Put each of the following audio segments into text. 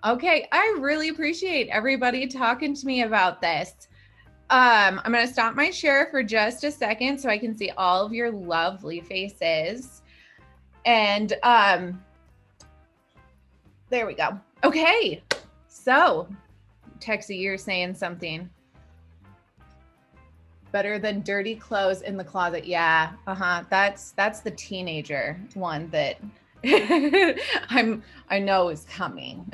Okay, I really appreciate everybody talking to me about this. I'm going to stop my share for just a second so I can see all of your lovely faces. And there we go. Okay, so Texie, you're saying something. Better than dirty clothes in the closet. Yeah, That's the teenager one that I know is coming.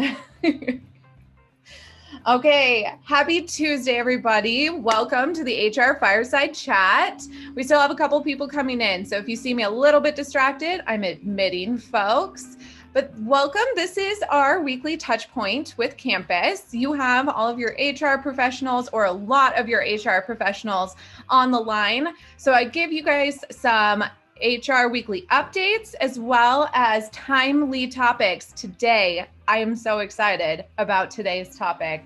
Okay, happy Tuesday, everybody. Welcome to the HR Fireside Chat. We still have a couple people coming in, so if you see me a little bit distracted, I'm admitting, folks. But welcome. This is our weekly touch point with campus. You have all of your HR professionals or a lot of your HR professionals on the line. So I give you guys some HR weekly updates as well as timely topics. Today, I am so excited about today's topic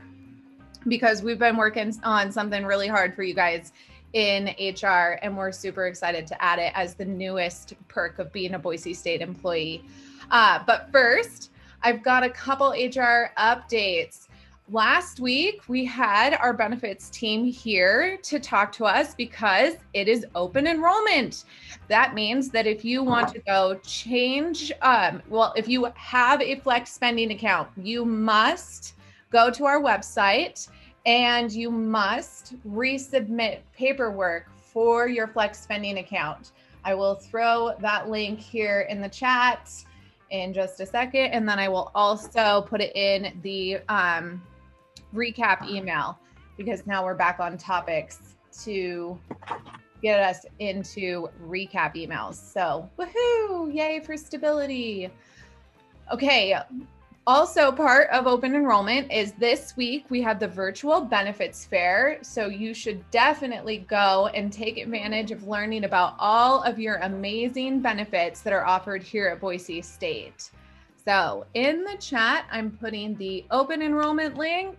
because we've been working on something really hard for you guys in HR, and we're super excited to add it as the newest perk of being a Boise State employee. But first, I've got a couple HR updates. Last week, we had our benefits team here to talk to us because it is open enrollment. That means that if you want to go change, if you have a flex spending account, you must go to our website and you must resubmit paperwork for your flex spending account. I will throw that link here in the chat in just a second, and then I will also put it in the recap email because now we're back on topics to get us into recap emails. So woohoo, yay for stability. Okay, also part of open enrollment is this week we have the virtual benefits fair. So you should definitely go and take advantage of learning about all of your amazing benefits that are offered here at Boise State. So in the chat, I'm putting the open enrollment link.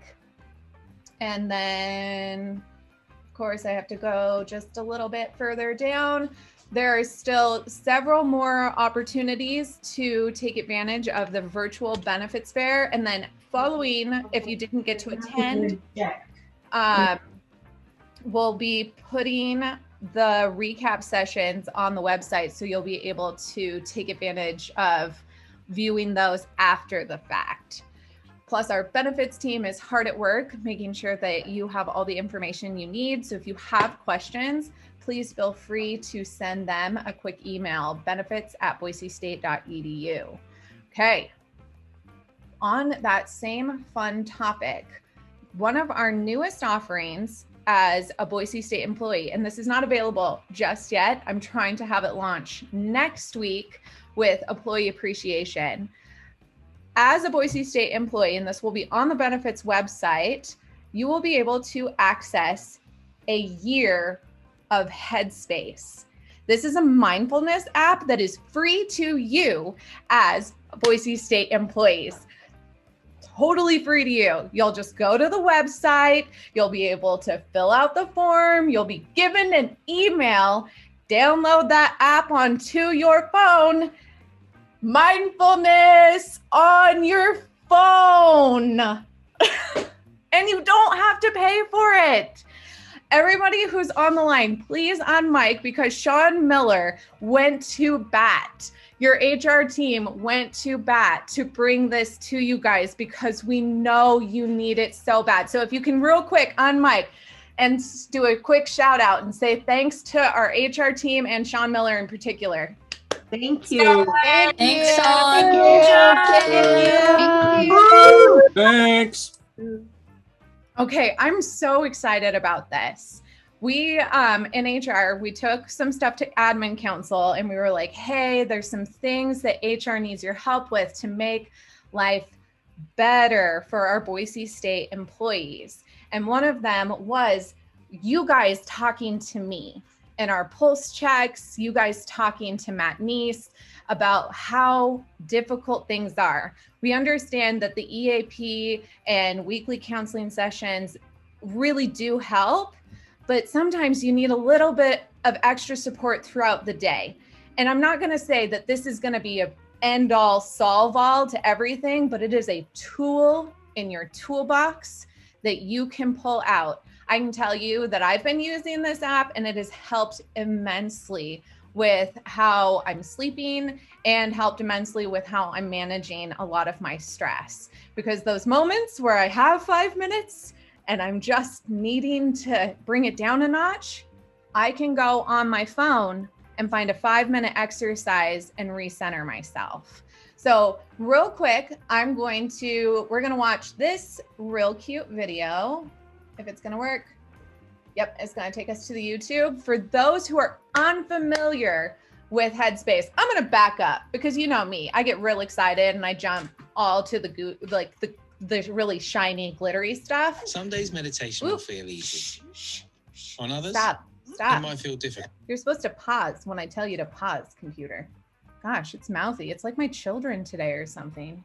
And then, of course, I have to go just a little bit further down. There are still several more opportunities to take advantage of the virtual benefits fair. And then following, if you didn't get to attend, we'll be putting the recap sessions on the website. So you'll be able to take advantage of viewing those after the fact. Plus, our benefits team is hard at work, making sure that you have all the information you need. So if you have questions, please feel free to send them a quick email, benefits@boisestate.edu. Okay, on that same fun topic, one of our newest offerings as a Boise State employee, and this is not available just yet. I'm trying to have it launch next week with employee appreciation. As a Boise State employee, and this will be on the benefits website, you will be able to access a year of Headspace. This is a mindfulness app that is free to you as Boise State employees. Totally free to you. You'll just go to the website. You'll be able to fill out the form. You'll be given an email. Download that app onto your phone. Mindfulness on your phone. And you don't have to pay for it. Everybody who's on the line, please on mic, because Sean Miller went to bat. Your HR team went to bat to bring this to you guys because we know you need it so bad. So if you can real quick on mic and do a quick shout out and say thanks to our HR team and Sean Miller in particular. Thank you. Thanks, Sean. Thank you. Thanks. Okay, I'm so excited about this. We, in HR, we took some stuff to admin council and we were like, hey, there's some things that HR needs your help with to make life better for our Boise State employees. And one of them was you guys talking to me and our pulse checks, you guys talking to Matt Neese about how difficult things are. We understand that the EAP and weekly counseling sessions really do help, but sometimes you need a little bit of extra support throughout the day. And I'm not gonna say that this is gonna be a end all, solve all to everything, but it is a tool in your toolbox that you can pull out. I can tell you that I've been using this app and it has helped immensely with how I'm sleeping and helped immensely with how I'm managing a lot of my stress. Because those moments where I have 5 minutes and I'm just needing to bring it down a notch, I can go on my phone and find a 5-minute exercise and recenter myself. So real quick, we're gonna watch this real cute video, if it's gonna work. Yep, it's gonna take us to the YouTube. For those who are unfamiliar with Headspace, I'm gonna back up because you know me, I get real excited and I jump all to the really shiny, glittery stuff. Some days meditation will feel easy. On others, Stop. it might feel difficult. You're supposed to pause when I tell you to pause, computer. Gosh, it's mouthy. It's like my children today or something.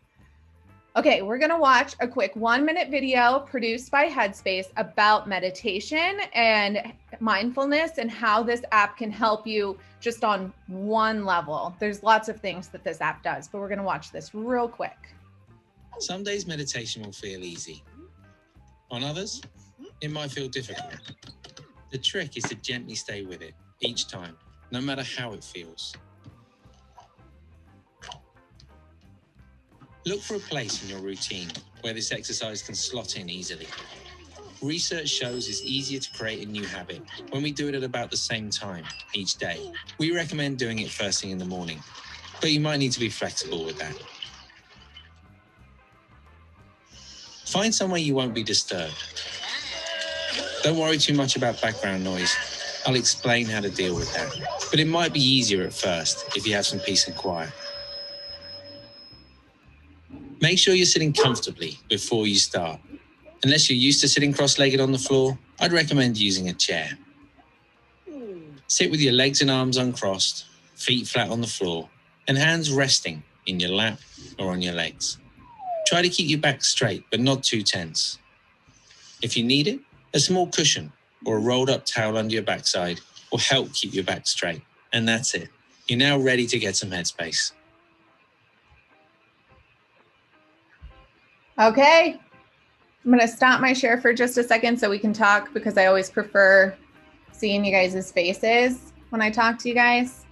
Okay, we're gonna watch a quick 1-minute video produced by Headspace about meditation and mindfulness and how this app can help you just on one level. There's lots of things that this app does, but we're gonna watch this real quick. Some days meditation will feel easy. On others, it might feel difficult. The trick is to gently stay with it each time, no matter how it feels. Look for a place in your routine where this exercise can slot in easily. Research shows it's easier to create a new habit when we do it at about the same time each day. We recommend doing it first thing in the morning, but you might need to be flexible with that. Find somewhere you won't be disturbed. Don't worry too much about background noise. I'll explain how to deal with that, but it might be easier at first if you have some peace and quiet. Make sure you're sitting comfortably before you start. Unless you're used to sitting cross-legged on the floor, I'd recommend using a chair. Sit with your legs and arms uncrossed, feet flat on the floor, and hands resting in your lap or on your legs. Try to keep your back straight, but not too tense. If you need it, a small cushion or a rolled up towel under your backside will help keep your back straight. And that's it. You're now ready to get some headspace. Okay, I'm gonna stop my share for just a second so we can talk because I always prefer seeing you guys' faces when I talk to you guys.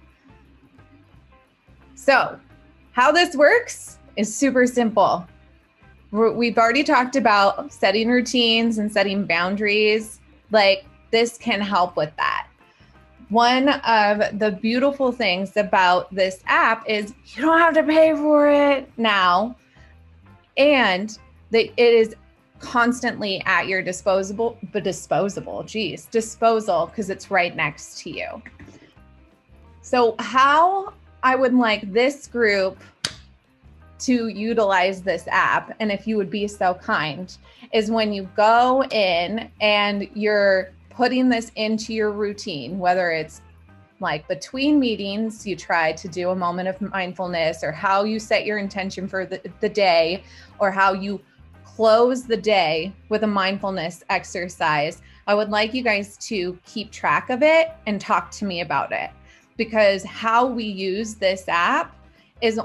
So how this works is super simple. We've already talked about setting routines and setting boundaries. Like this can help with that. One of the beautiful things about this app is you don't have to pay for it now. And it is constantly at your disposal because it's right next to you. So how I would like this group to utilize this app, and if you would be so kind, is when you go in and you're putting this into your routine, whether it's like between meetings, you try to do a moment of mindfulness, or how you set your intention for the day, or how you close the day with a mindfulness exercise. I would like you guys to keep track of it and talk to me about it, because how we use this app is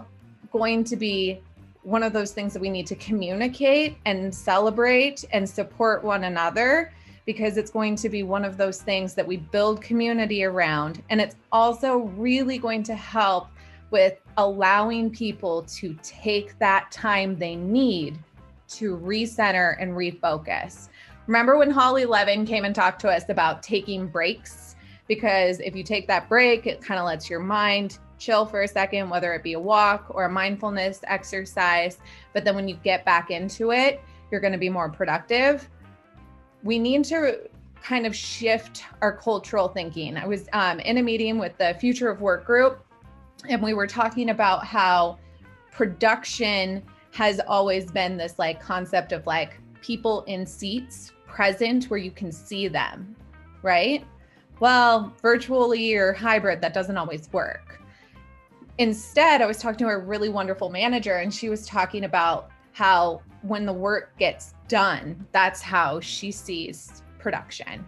going to be one of those things that we need to communicate and celebrate and support one another, because it's going to be one of those things that we build community around. And it's also really going to help with allowing people to take that time they need to recenter and refocus. Remember when Holly Levin came and talked to us about taking breaks? Because if you take that break, it kind of lets your mind chill for a second, whether it be a walk or a mindfulness exercise. But then when you get back into it, you're going to be more productive. We need to kind of shift our cultural thinking. I was in a meeting with the Future of Work group, and we were talking about how production has always been this like concept of like people in seats present where you can see them, right? Well, virtually or hybrid, that doesn't always work. Instead, I was talking to a really wonderful manager, and she was talking about how when the work gets done, that's how she sees production.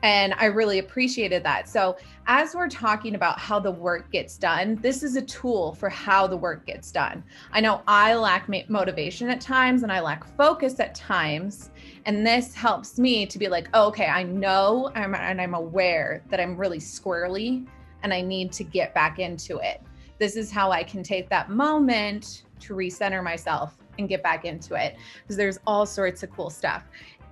And I really appreciated that. So as we're talking about how the work gets done, this is a tool for how the work gets done. I know I lack motivation at times and I lack focus at times. And this helps me to be like, oh, okay, I know and I'm aware that I'm really squirrely and I need to get back into it. This is how I can take that moment to recenter myself and get back into it, because there's all sorts of cool stuff.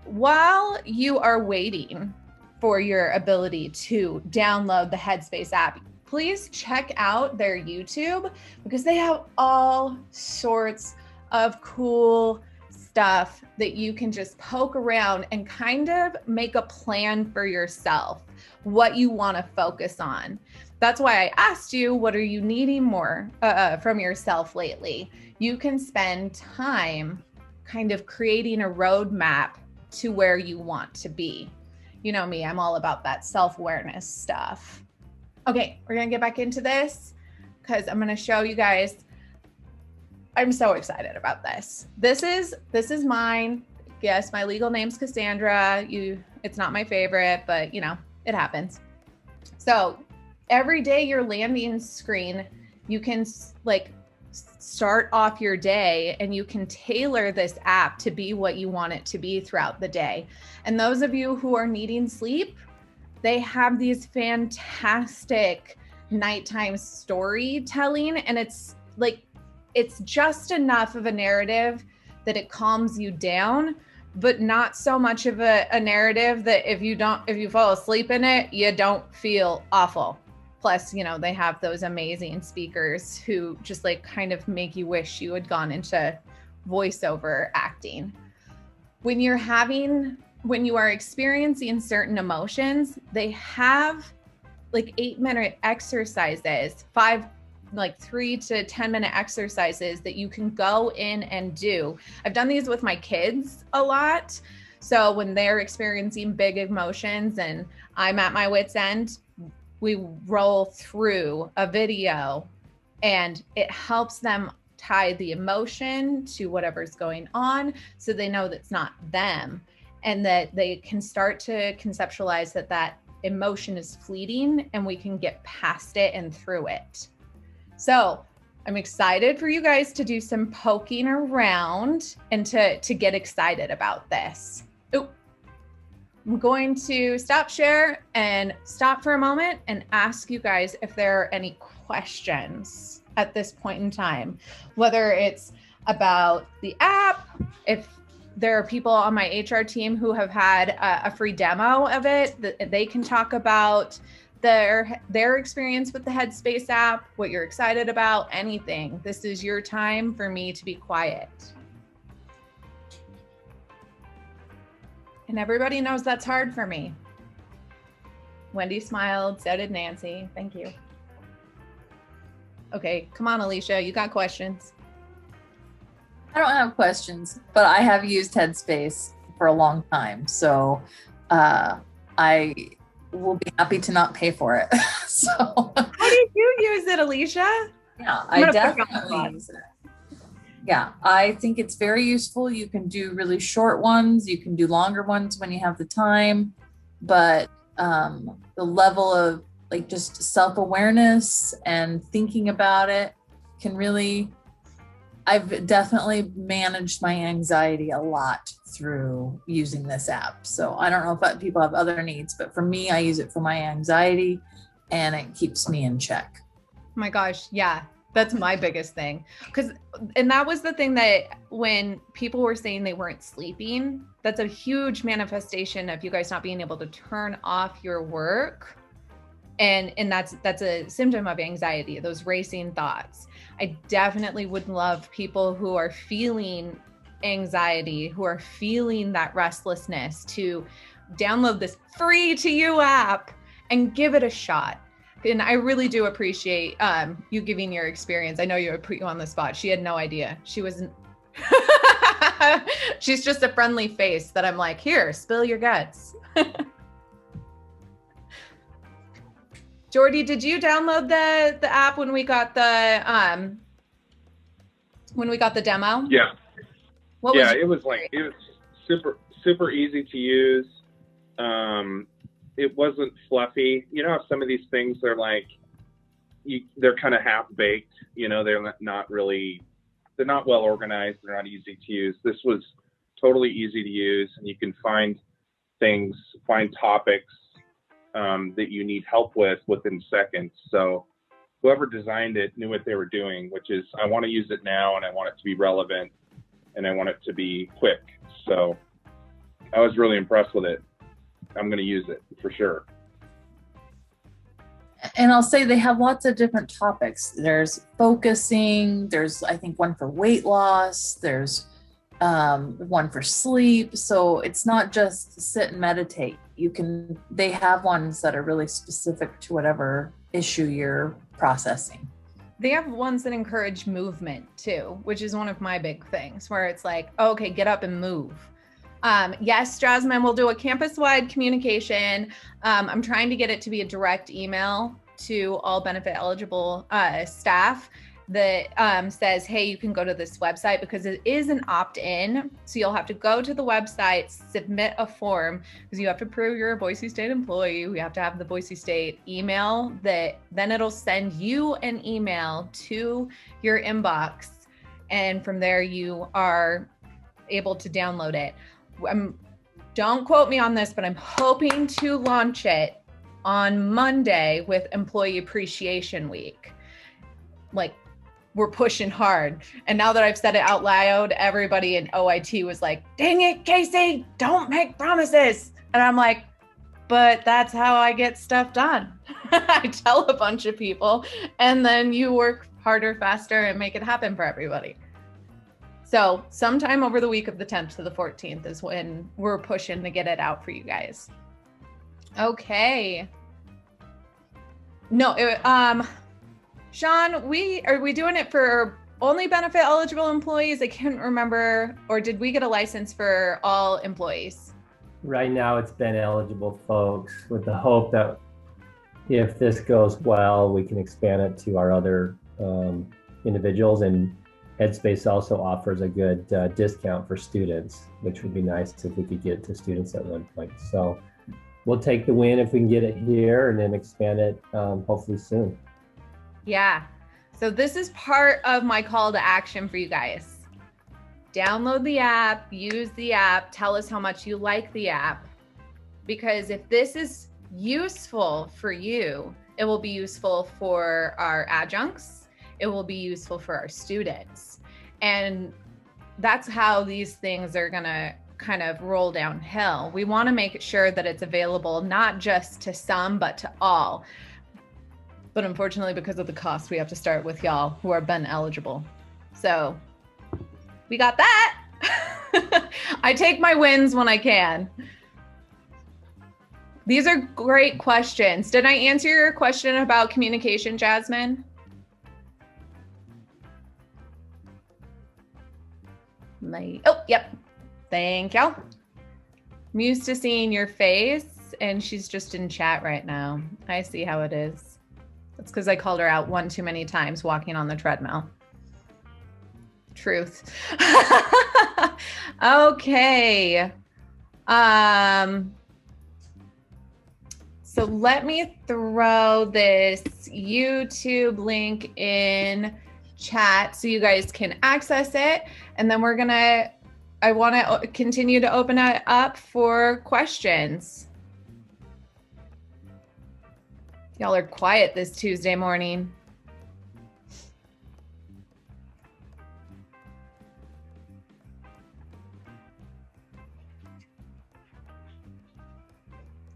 While you are waiting for your ability to download the Headspace app, please check out their YouTube, because they have all sorts of cool stuff that you can just poke around and kind of make a plan for yourself, what you want to focus on. That's why I asked you, what are you needing more from yourself lately? You can spend time kind of creating a roadmap to where you want to be. You know me, I'm all about that self-awareness stuff. Okay, we're gonna get back into this because I'm gonna show you guys. I'm so excited about this. This is mine. Yes, my legal name's Cassandra. It's not my favorite, but you know, it happens. So every day your landing screen, you can like start off your day and you can tailor this app to be what you want it to be throughout the day. And those of you who are needing sleep, they have these fantastic nighttime storytelling, and it's just enough of a narrative that it calms you down, but not so much of a narrative that if you fall asleep in it, you don't feel awful. Plus, you know, they have those amazing speakers who just like kind of make you wish you had gone into voiceover acting. When you are experiencing certain emotions, they have like 8-minute exercises, 3 to 10 minute exercises that you can go in and do. I've done these with my kids a lot. So when they're experiencing big emotions and I'm at my wit's end, we roll through a video and it helps them tie the emotion to whatever's going on so they know that's not them, and that they can start to conceptualize that emotion is fleeting and we can get past it and through it. So I'm excited for you guys to do some poking around and to get excited about this. Ooh. I'm going to stop share and stop for a moment and ask you guys if there are any questions at this point in time, whether it's about the app, if there are people on my HR team who have had a free demo of it that they can talk about their experience with the Headspace app, what you're excited about, anything. This is your time for me to be quiet. And everybody knows that's hard for me. Wendy smiled, so did Nancy. Thank you. Okay, come on, Alicia, you got questions. I don't have questions, but I have used Headspace for a long time. So I will be happy to not pay for it. So how did you use it, Alicia? Yeah, I definitely use it. Yeah, I think it's very useful. You can do really short ones. You can do longer ones when you have the time. But the level of like just self-awareness and thinking about it can really, I've definitely managed my anxiety a lot through using this app. So I don't know if people have other needs, but for me, I use it for my anxiety and it keeps me in check. Oh my gosh, yeah. That's my biggest thing. And that was the thing that when people were saying they weren't sleeping, that's a huge manifestation of you guys not being able to turn off your work. And that's a symptom of anxiety, those racing thoughts. I definitely would love people who are feeling anxiety, who are feeling that restlessness, to download this free to you app and give it a shot. And I really do appreciate you giving your experience. I know you would put you on the spot. She had no idea. She wasn't. She's just a friendly face that I'm like, here, spill your guts. Jordy, did you download the app when we got the demo? Yeah. It was super easy to use. it wasn't fluffy. You know how some of these things are like, they're kind of half baked, you know, they're not well organized. They're not easy to use. This was totally easy to use, and you can find topics that you need help with within seconds. So whoever designed it knew what they were doing, which is, I want to use it now, and I want it to be relevant, and I want it to be quick. So I was really impressed with it. I'm going to use it for sure. And I'll say they have lots of different topics. There's focusing, there's, I think, one for weight loss, there's one for sleep. So it's not just sit and meditate. They have ones that are really specific to whatever issue you're processing. They have ones that encourage movement too, which is one of my big things, where it's like, oh, okay, get up and move. Yes, Jasmine, we'll do a campus-wide communication. I'm trying to get it to be a direct email to all benefit eligible staff that says, hey, you can go to this website, because it is an opt-in. So you'll have to go to the website, submit a form, because you have to prove you're a Boise State employee. We have to have the Boise State email, that then it'll send you an email to your inbox. And from there you are able to download it. Don't quote me on this, but I'm hoping to launch it on Monday with Employee Appreciation Week. Like, we're pushing hard. And now that I've said it out loud, everybody in OIT was like, dang it, Casey, don't make promises. And I'm like, but that's how I get stuff done. I tell a bunch of people, and then you work harder, faster, and make it happen for everybody. So sometime over the week of the 10th to the 14th is when we're pushing to get it out for you guys. Okay. No, Sean, are we doing it for only benefit eligible employees? I can't remember. Or did we get a license for all employees? Right now it's been eligible folks, with the hope that if this goes well, we can expand it to our other individuals. And Headspace also offers a good discount for students, which would be nice if we could get it to students at one point. So we'll take the win if we can get it here, and then expand it hopefully soon. Yeah. So this is part of my call to action for you guys. Download the app, use the app, tell us how much you like the app. Because if this is useful for you, it will be useful for our adjuncts. It will be useful for our students. And that's how these things are gonna kind of roll downhill. We wanna make sure that it's available, not just to some, but to all. But unfortunately, because of the cost, we have to start with y'all who are Ben eligible. So we got that. I take my wins when I can. These are great questions. Did I answer your question about communication, Jasmine? Oh, yep. Thank you. I'm used to seeing your face, and she's just in chat right now. I see how it is. That's because I called her out one too many times walking on the treadmill. Truth. Okay. So let me throw this YouTube link in chat so you guys can access it. And then I want to continue to open it up for questions. Y'all are quiet this Tuesday morning.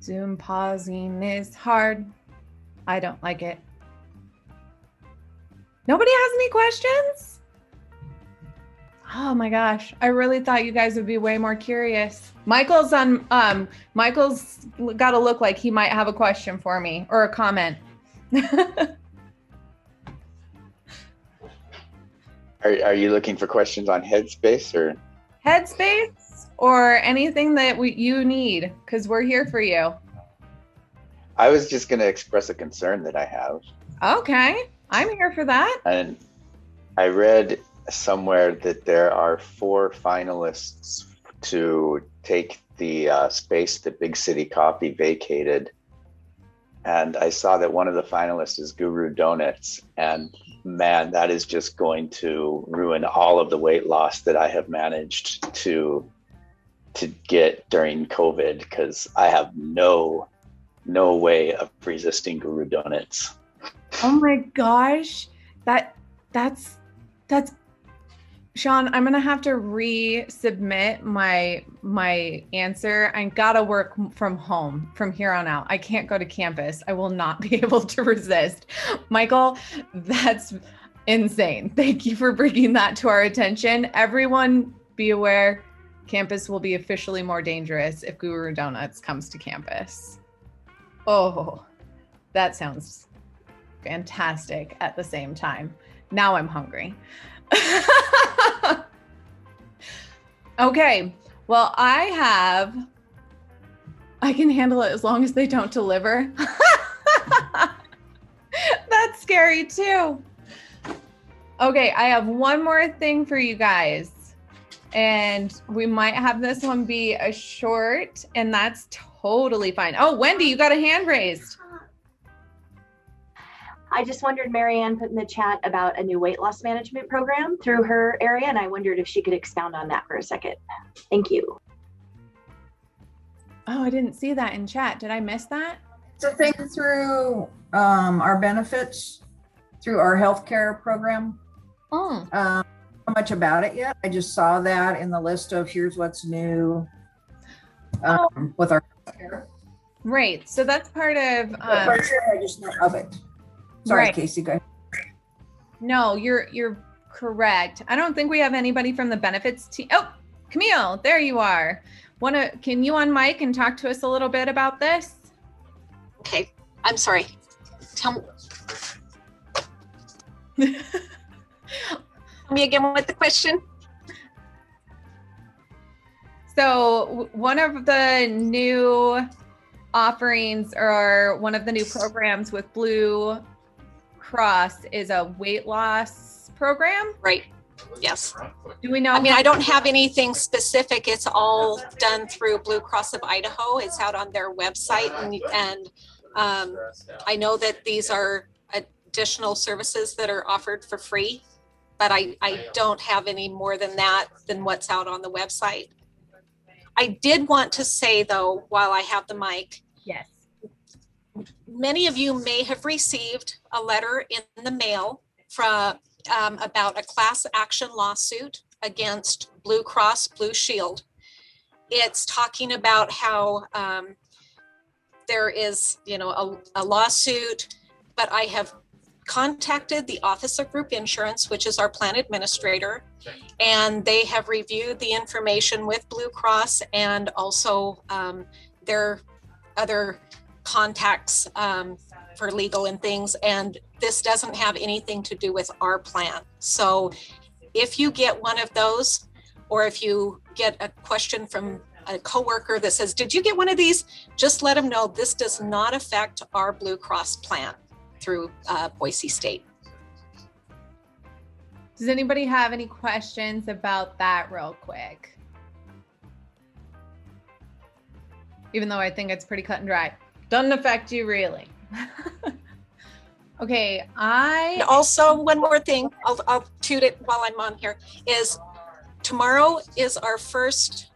Zoom pausing is hard. I don't like it. Nobody has any questions? Oh my gosh, I really thought you guys would be way more curious. Michael's got to look like he might have a question for me or a comment. Are you looking for questions on Headspace or? Headspace or anything that you need, because we're here for you. I was just going to express a concern that I have. Okay, I'm here for that. And I read somewhere that there are 4 finalists to take the space that Big City Coffee vacated and I saw that one of the finalists is Guru Donuts, and man, that is just going to ruin all of the weight loss that I have managed to get during COVID, because I have no way of resisting Guru Donuts. Oh my gosh, that's Sean, I'm gonna have to resubmit my answer. I gotta work from home from here on out. I can't go to campus. I will not be able to resist. Michael, that's insane. Thank you for bringing that to our attention. Everyone be aware, campus will be officially more dangerous if Guru Donuts comes to campus. Oh, that sounds fantastic at the same time. Now I'm hungry. Okay, well, I can handle it as long as they don't deliver. That's scary too. Okay, I have one more thing for you guys, and we might have this one be a short, and that's totally fine. Oh, Wendy, you got a hand raised. I just wondered, Marianne put in the chat about a new weight loss management program through her area, and I wondered if she could expound on that for a second. Thank you. Oh, I didn't see that in chat. Did I miss that? It's a thing through our benefits, through our healthcare program. Oh. Not much about it yet. I just saw that in the list of here's what's new with our healthcare. Right. So that's part of. For sure, I just know of it. Sorry, right. Casey, go ahead. No, you're correct. I don't think we have anybody from the benefits team. Oh, Camille, there you are. Can you on mic and talk to us a little bit about this? Okay, I'm sorry. Tell me again what the question. So one of the new offerings, or one of the new programs with Blue Cross, is a weight loss program. Right. Yes. Do we know? I mean, I don't have anything specific. It's all done through Blue Cross of Idaho. It's out on their website, and I know that these are additional services that are offered for free, but I don't have any more than that than what's out on the website. I did want to say, though, while I have the mic, yes, many of you may have received a letter in the mail from about a class action lawsuit against Blue Cross Blue Shield. It's talking about how there is, a lawsuit, but I have contacted the Office of Group Insurance, which is our plan administrator, and they have reviewed the information with Blue Cross and also their other contacts for legal and things, and this doesn't have anything to do with our plan. So if you get one of those, or if you get a question from a coworker that says, did you get one of these? Just let them know this does not affect our Blue Cross plan through Boise State. Does anybody have any questions about that real quick? Even though I think it's pretty cut and dry. Doesn't affect you really. Okay, And also, one more thing, I'll toot it while I'm on here, is tomorrow is our first,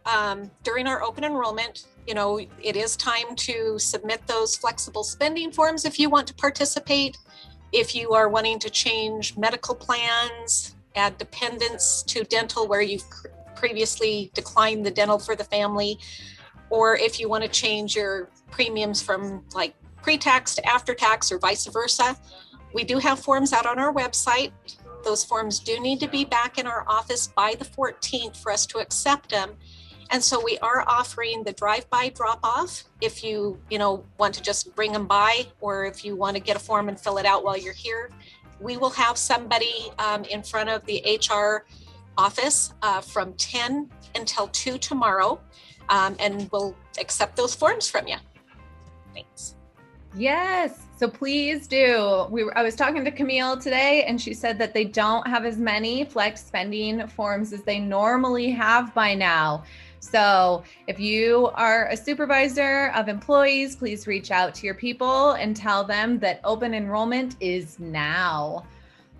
during our open enrollment, it is time to submit those flexible spending forms if you want to participate. If you are wanting to change medical plans, add dependents to dental where you've previously declined the dental for the family, or if you want to change your premiums from like pre-tax to after-tax or vice versa. We do have forms out on our website. Those forms do need to be back in our office by the 14th for us to accept them. And so we are offering the drive-by drop-off if you, want to just bring them by, or if you want to get a form and fill it out while you're here. We will have somebody in front of the HR office from 10 until 2 tomorrow, and we'll accept those forms from you. Thanks. yes, so please do. I was talking to Camille today, and she said that they don't have as many flex spending forms as they normally have by now. So if you are a supervisor of employees, please reach out to your people and tell them that open enrollment is now.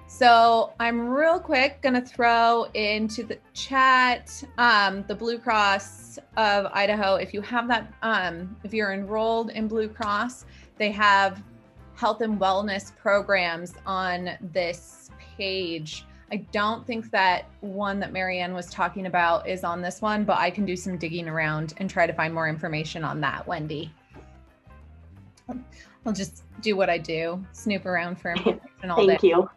So I'm real quick gonna throw into the chat the Blue Cross of Idaho. If you have that, if you're enrolled in Blue Cross, they have health and wellness programs on this page. I don't think that one that Marianne was talking about is on this one, but I can do some digging around and try to find more information on that, Wendy. I'll just do what I do, snoop around for information all day. Thank you.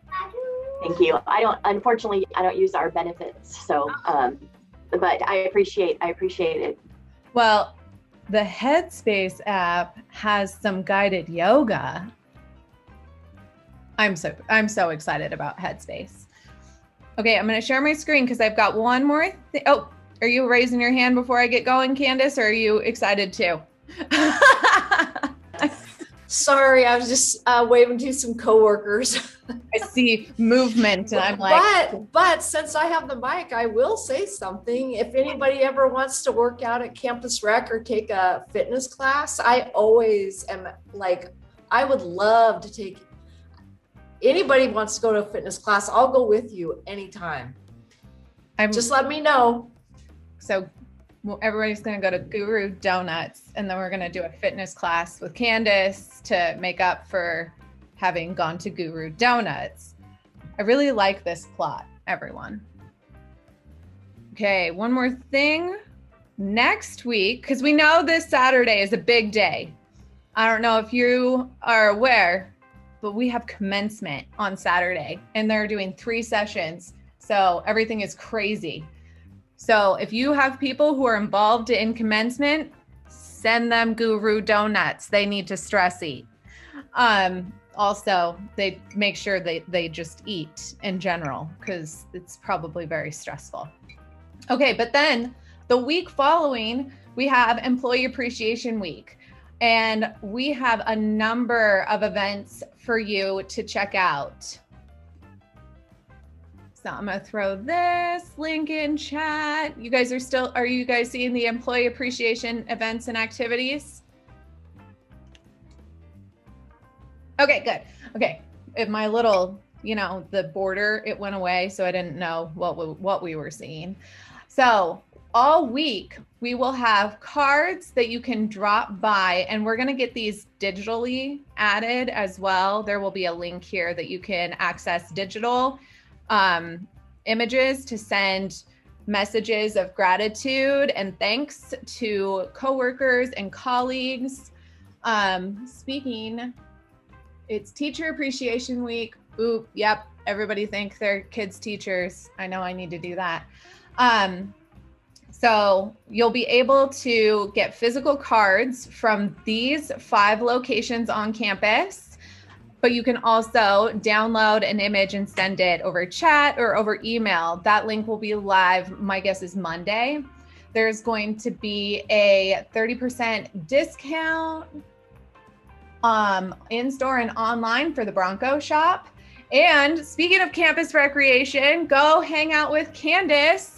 Thank you. Unfortunately, I don't use our benefits. So, but I appreciate it. Well, the Headspace app has some guided yoga. I'm so excited about Headspace. Okay, I'm going to share my screen because I've got one more thing. Oh, are you raising your hand before I get going, Candace, or are you excited too? Sorry, I was just waving to some coworkers. I see movement and I'm like. But since I have the mic, I will say something. If anybody ever wants to work out at Campus Rec or take a fitness class, I always am like, I would love to take. Anybody wants to go to a fitness class, I'll go with you anytime. Just let me know. So everybody's going to go to Guru Donuts, and then we're going to do a fitness class with Candace to make up for having gone to Guru Donuts. I really like this plot, everyone. Okay, one more thing. Next week, because we know this Saturday is a big day. I don't know if you are aware, but we have commencement on Saturday, and they're doing 3 sessions. So everything is crazy. So if you have people who are involved in commencement, send them Guru Donuts. They need to stress eat. Also, they make sure they just eat in general because it's probably very stressful. Okay, but then the week following, we have Employee Appreciation Week. And we have a number of events for you to check out. So I'm gonna throw this link in chat. You guys are you guys seeing the employee appreciation events and activities? Okay, good. Okay, if my little, the border, it went away, so I didn't know what we were seeing. So all week, we will have cards that you can drop by, and we're going to get these digitally added as well. There will be a link here that you can access digital images to send messages of gratitude and thanks to coworkers and colleagues. Speaking, it's Teacher Appreciation Week. Oop, yep, everybody thank their kids' teachers. I know I need to do that. So you'll be able to get physical cards from these 5 locations on campus, but you can also download an image and send it over chat or over email. That link will be live, my guess is Monday. There's going to be a 30% discount in-store and online for the Bronco Shop. And speaking of campus recreation, go hang out with Candace.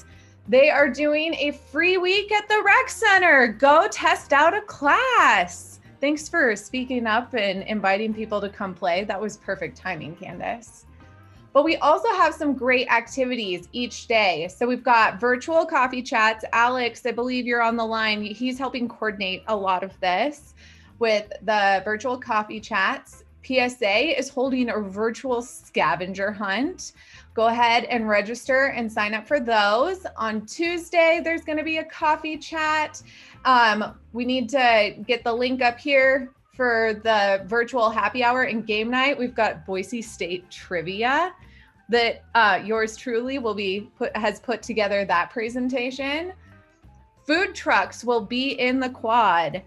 They are doing a free week at the rec center. Go test out a class. Thanks for speaking up and inviting people to come play. That was perfect timing, Candace. But we also have some great activities each day. So we've got virtual coffee chats. Alex, I believe you're on the line. He's helping coordinate a lot of this with the virtual coffee chats. PSA is holding a virtual scavenger hunt. Go ahead and register and sign up for those. On Tuesday, there's going to be a coffee chat. We need to get the link up here for the virtual happy hour and game night. We've got Boise State trivia that yours truly has put together that presentation. Food trucks will be in the quad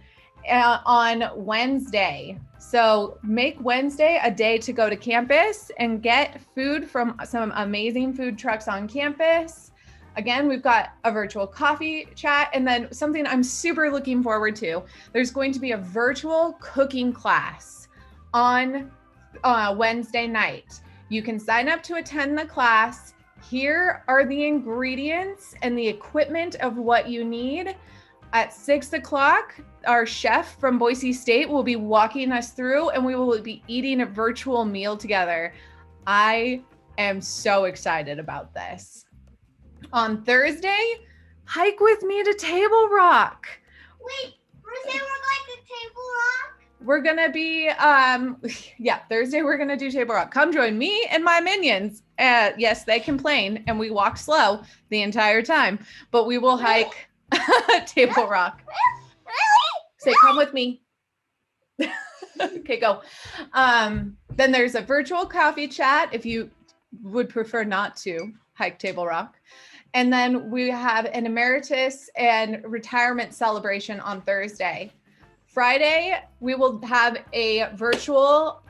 on Wednesday. So make Wednesday a day to go to campus and get food from some amazing food trucks on campus. Again, we've got a virtual coffee chat, and then something I'm super looking forward to. There's going to be a virtual cooking class on Wednesday night. You can sign up to attend the class. here are the ingredients and the equipment of what you need. At 6 o'clock, our chef from Boise State will be walking us through and we will be eating a virtual meal together. I am so excited about this. On Thursday, hike with me to Table Rock. Wait, Thursday we're going to Table Rock? We're gonna be, Thursday we're gonna do Table Rock. Come join me and my minions. Yes, they complain and we walk slow the entire time, but we will hike Table Rock. Say, come with me. Okay, go. Then there's a virtual coffee chat if you would prefer not to hike Table Rock. And then we have an emeritus and retirement celebration on Thursday. Friday, we will have a virtual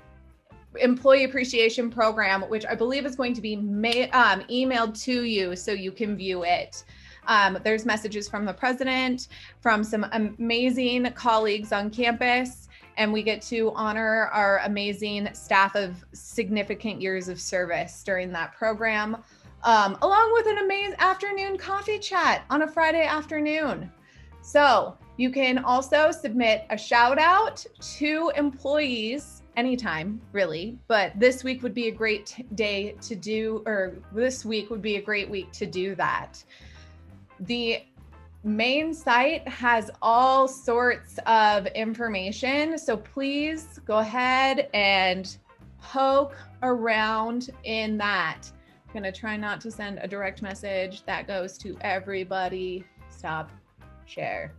employee appreciation program, which I believe is going to be emailed to you so you can view it. There's messages from the president, from some amazing colleagues on campus, and we get to honor our amazing staff of significant years of service during that program, along with an amazing afternoon coffee chat on a Friday afternoon. So you can also submit a shout out to employees anytime, really, but this week would be a great day to do, or this week would be a great week to do that. The main site has all sorts of information, so please go ahead and poke around in that. I'm gonna try not to send a direct message that goes to everybody. Stop, share.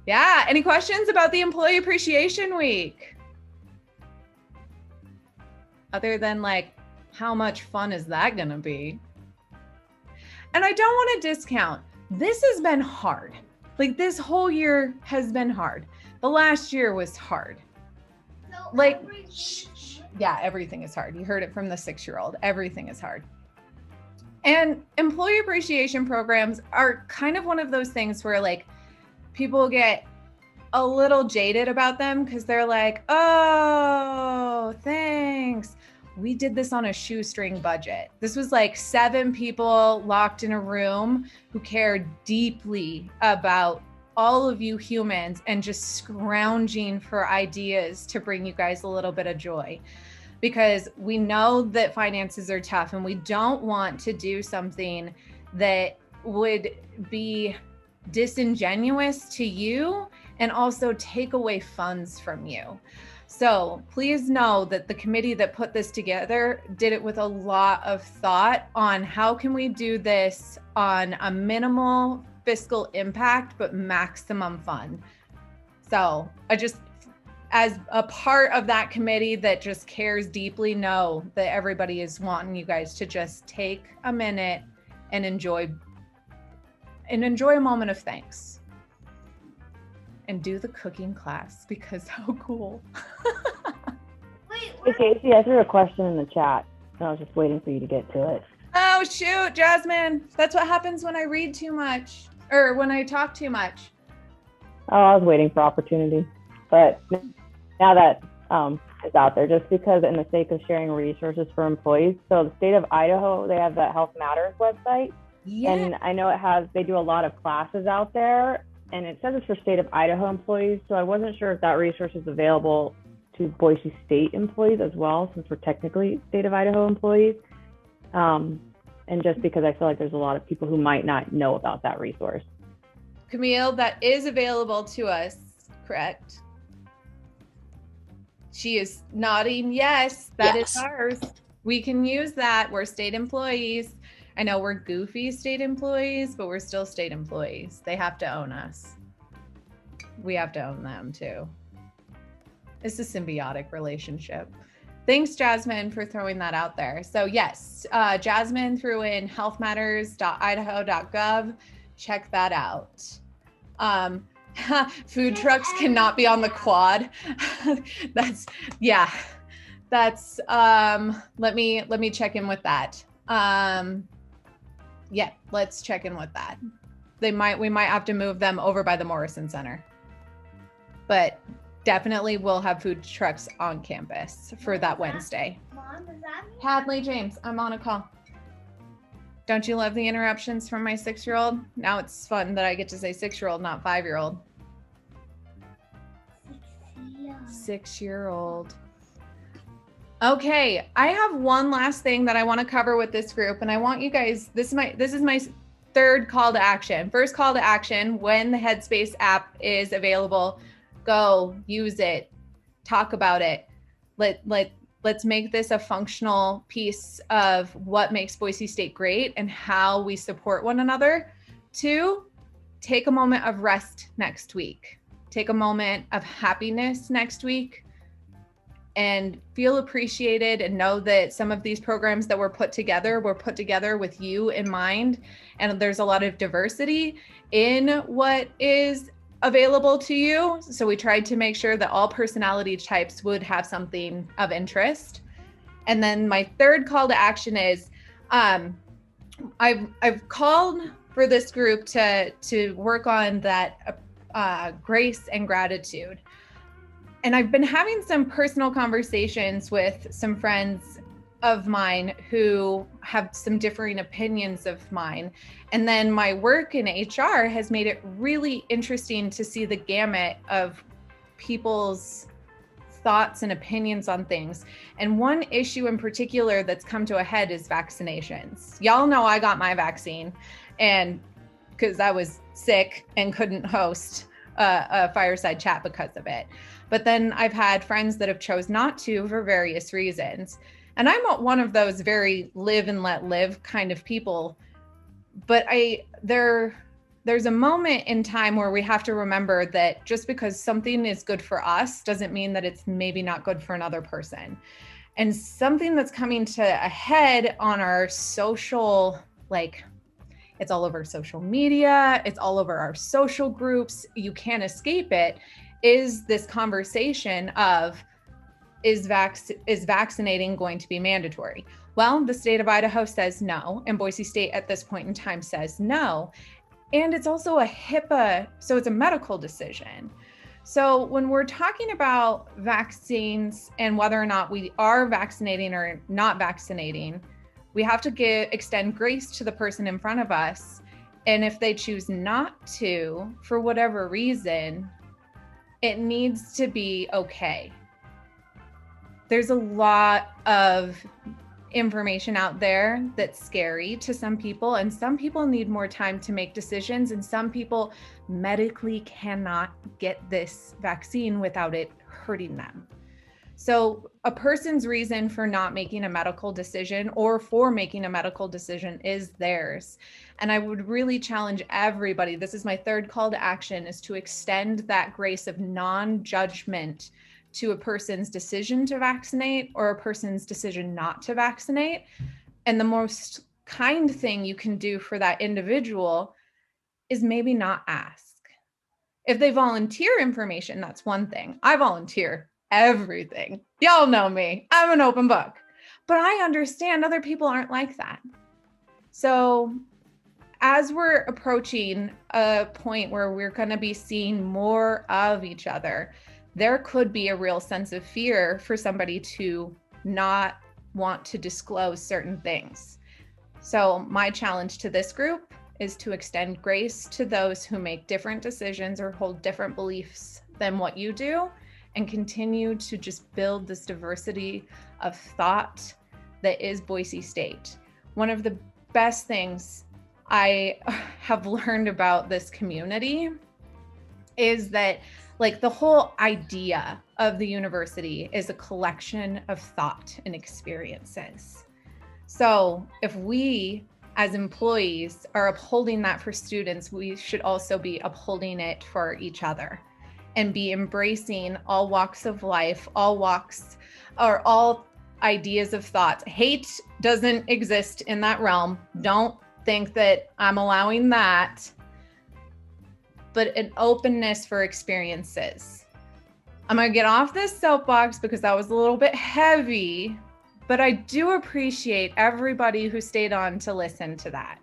Yeah, any questions about the Employee Appreciation Week? Other than like, how much fun is that gonna be? And I don't wanna discount, this has been hard. Like this whole year has been hard. The last year was hard. Like, yeah, everything is hard. You heard it from the 6-year-old. Everything is hard. And employee appreciation programs are kind of one of those things where like people get a little jaded about them because they're like, oh, thanks. We did this on a shoestring budget. This was like 7 people locked in a room who cared deeply about all of you humans and just scrounging for ideas to bring you guys a little bit of joy. Because we know that finances are tough and we don't want to do something that would be disingenuous to you and also take away funds from you. So please know that the committee that put this together did it with a lot of thought on how can we do this on a minimal fiscal impact, but maximum fun. So I just, as a part of that committee that just cares deeply, know that everybody is wanting you guys to just take a minute and enjoy a moment of thanks. And do the cooking class because how cool. Wait, Hey, Casey, I threw a question in the chat. I was just waiting for you to get to it. Oh, shoot, Jasmine. That's what happens when I read too much or when I talk too much. Oh, I was waiting for opportunity. But now that it's out there, just because in the sake of sharing resources for employees. So the state of Idaho, they have the Health Matters website. Yeah. And I know they do a lot of classes out there. And it says it's for state of Idaho employees. So I wasn't sure if that resource is available to Boise State employees as well, since we're technically state of Idaho employees. And just because I feel like there's a lot of people who might not know about that resource. Camille, that is available to us, correct? She is nodding yes, that is ours. We can use that. We're state employees. I know we're goofy state employees, but we're still state employees. They have to own us. We have to own them too. It's a symbiotic relationship. Thanks, Jasmine, for throwing that out there. So yes, Jasmine threw in healthmatters.idaho.gov. Check that out. Food trucks cannot be on the quad. That's, let me check in with that. Yeah, let's check in with that. We might have to move them over by the Morrison Center, but definitely we'll have food trucks on campus for that Wednesday. Mom, does that mean Hadley James, I'm on a call. Don't you love the interruptions from my 6-year-old? Now it's fun that I get to say 6-year-old, not 5-year-old. 6-year-old. Okay, I have one last thing that I want to cover with this group, and I want you guys, this is my third call to action. First call to action, when the Headspace app is available, go use it, talk about it. Let's make this a functional piece of what makes Boise State great and how we support one another. 2, take a moment of rest next week. Take a moment of happiness next week and feel appreciated, and know that some of these programs that were put together with you in mind. And there's a lot of diversity in what is available to you. So we tried to make sure that all personality types would have something of interest. And then my third call to action is, I've called for this group to work on that grace and gratitude. And I've been having some personal conversations with some friends of mine who have some differing opinions of mine. And then my work in HR has made it really interesting to see the gamut of people's thoughts and opinions on things. And one issue in particular that's come to a head is vaccinations. Y'all know I got my vaccine, and because I was sick and couldn't host a fireside chat because of it. But then I've had friends that have chose not to for various reasons. And I'm one of those very live and let live kind of people. But there's a moment in time where we have to remember that just because something is good for us doesn't mean that it's maybe not good for another person. And something that's coming to a head on our social, it's all over social media, it's all over our social groups, you can't escape it, is this conversation of, is vaccinating going to be mandatory? Well, the state of Idaho says no, and Boise State at this point in time says no. And it's also a HIPAA, so it's a medical decision. So when we're talking about vaccines and whether or not we are vaccinating or not vaccinating, we have to extend grace to the person in front of us. And if they choose not to, for whatever reason, it needs to be okay. There's a lot of information out there that's scary to some people, and some people need more time to make decisions, and some people medically cannot get this vaccine without it hurting them. So a person's reason for not making a medical decision or for making a medical decision is theirs. And I would really challenge everybody, this is my third call to action, is to extend that grace of non-judgment to a person's decision to vaccinate or a person's decision not to vaccinate. And the most kind thing you can do for that individual is maybe not ask. If they volunteer information, that's one thing. I volunteer everything. Y'all know me. I'm an open book. But I understand other people aren't like that. So as we're approaching a point where we're going to be seeing more of each other, there could be a real sense of fear for somebody to not want to disclose certain things. So my challenge to this group is to extend grace to those who make different decisions or hold different beliefs than what you do, and continue to just build this diversity of thought that is Boise State. One of the best things I have learned about this community is that the whole idea of the university is a collection of thought and experiences. So if we as employees are upholding that for students, we should also be upholding it for each other and be embracing all walks of life, all walks or all ideas of thoughts. Hate doesn't exist in that realm. Don't think that I'm allowing that, but an openness for experiences. I'm gonna get off this soapbox because that was a little bit heavy, but I do appreciate everybody who stayed on to listen to that,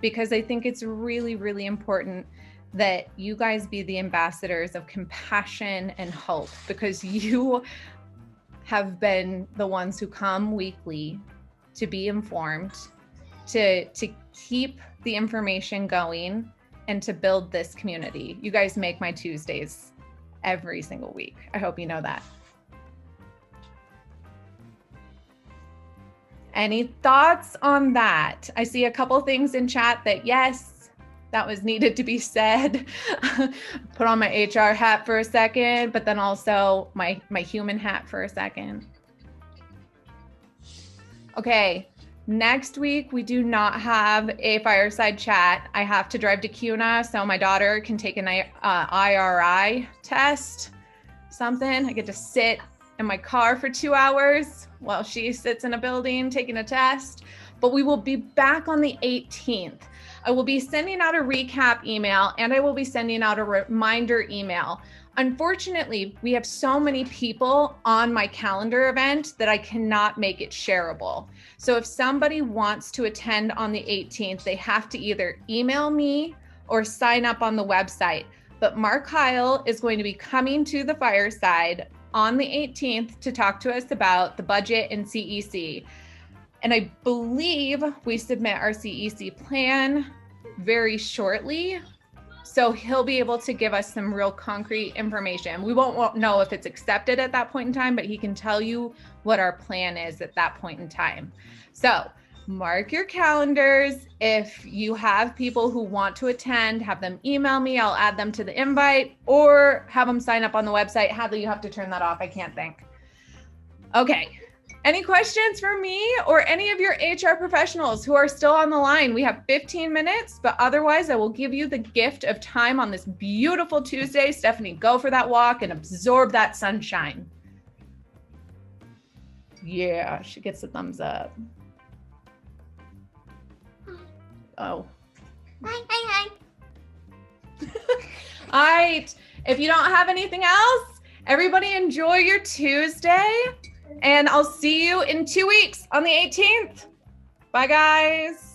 because I think it's really, really important that you guys be the ambassadors of compassion and hope, because you have been the ones who come weekly to be informed to keep the information going and to build this community. You guys make my Tuesdays every single week. I hope you know that. Any thoughts on that? I see a couple things in chat that yes, that was needed to be said. Put on my HR hat for a second, but then also my human hat for a second. Okay, next week we do not have a fireside chat. I have to drive to CUNA so my daughter can take an IRI test, something. I get to sit in my car for 2 hours while she sits in a building taking a test. But we will be back on the 18th. I will be sending out a recap email and I will be sending out a reminder email. Unfortunately, we have so many people on my calendar event that I cannot make it shareable. So if somebody wants to attend on the 18th, they have to either email me or sign up on the website. But Mark Heil is going to be coming to the Fireside on the 18th to talk to us about the budget and CEC. And I believe we submit our CEC plan very shortly. So he'll be able to give us some real concrete information. We won't know if it's accepted at that point in time, but he can tell you what our plan is at that point in time. So mark your calendars. If you have people who want to attend, have them email me. I'll add them to the invite or have them sign up on the website. Hadley, you have to turn that off. I can't think. Okay. Any questions for me or any of your HR professionals who are still on the line? We have 15 minutes, but otherwise I will give you the gift of time on this beautiful Tuesday. Stephanie, go for that walk and absorb that sunshine. Yeah, she gets a thumbs up. Oh. Hi. All right. If you don't have anything else, everybody enjoy your Tuesday. And I'll see you in 2 weeks on the 18th. Bye, guys.